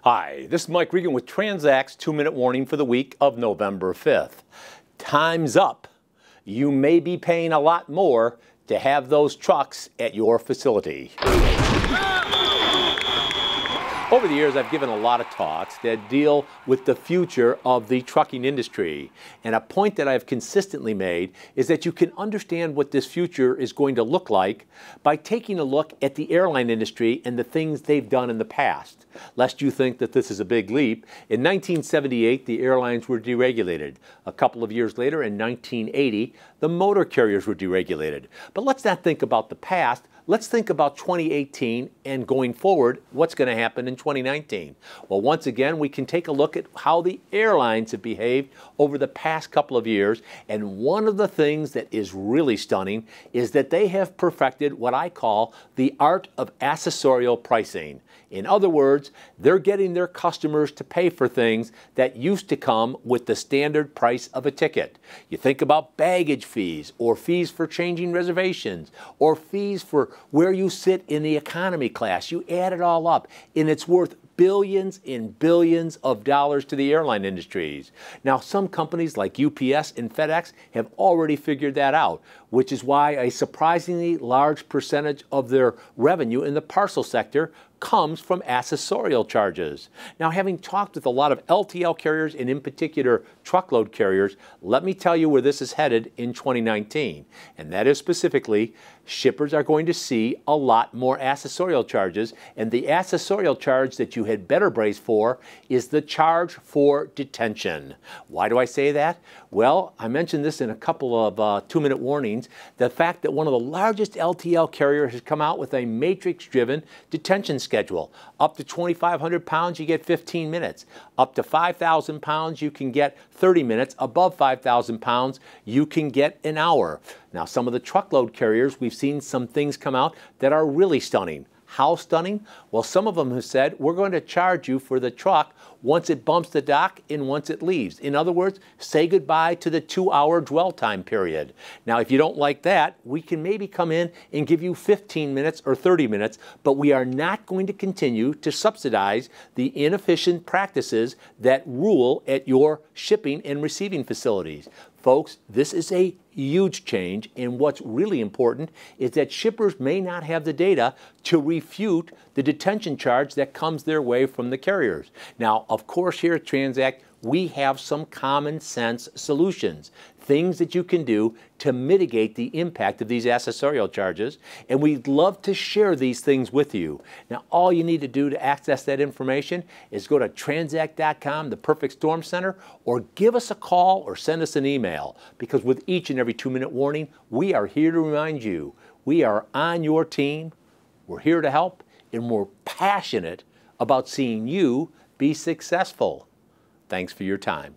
Hi, this is Mike Regan with Transact's 2-minute warning for the week of November 5th. Time's up. You may be paying a lot more to have those trucks at your facility. Over the years, I've given a lot of talks that deal with the future of the trucking industry. And a point that I've consistently made is that you can understand what this future is going to look like by taking a look at the airline industry and the things they've done in the past. Lest you think that this is a big leap, in 1978, the airlines were deregulated. A couple of years later, in 1980, the motor carriers were deregulated. But let's not think about the past. Let's think about 2018 and going forward, what's going to happen in 2019. Well, once again, we can take a look at how the airlines have behaved over the past couple of years. And one of the things that is really stunning is that they have perfected what I call the art of accessorial pricing. In other words, they're getting their customers to pay for things that used to come with the standard price of a ticket. You think about baggage fees, or fees for changing reservations, or fees for where you sit in the economy class. You add it all up, and it's worth billions and billions of dollars to the airline industries. Now, some companies like UPS and FedEx have already figured that out, which is why a surprisingly large percentage of their revenue in the parcel sector comes from accessorial charges. Now, having talked with a lot of LTL carriers and in particular truckload carriers, let me tell you where this is headed in 2019. And that is specifically, shippers are going to see a lot more accessorial charges, and the accessorial charge that you had better brace for is the charge for detention. Why do I say that? Well, I mentioned this in a couple of 2-minute warnings. The fact that one of the largest LTL carriers has come out with a matrix-driven detention schedule. Up to 2,500 pounds, you get 15 minutes. Up to 5,000 pounds, you can get 30 minutes. Above 5,000 pounds, you can get an hour. Now, some of the truckload carriers, we've seen some things come out that are really stunning. How stunning? Well, some of them have said, we're going to charge you for the truck once it bumps the dock and once it leaves. In other words, say goodbye to the 2-hour dwell time period. Now, if you don't like that, we can maybe come in and give you 15 minutes or 30 minutes, but we are not going to continue to subsidize the inefficient practices that rule at your shipping and receiving facilities. Folks, this is a huge change, and what's really important is that shippers may not have the data to refute the detention charge that comes their way from the carriers. Now, of course, here at Transact, we have some common sense solutions, things that you can do to mitigate the impact of these accessorial charges, and we'd love to share these things with you. Now, all you need to do to access that information is go to transact.com, the Perfect Storm Center, or give us a call or send us an email, because with each and every 2-minute warning, we are here to remind you, we are on your team, we're here to help, and we're passionate about seeing you be successful. Thanks for your time.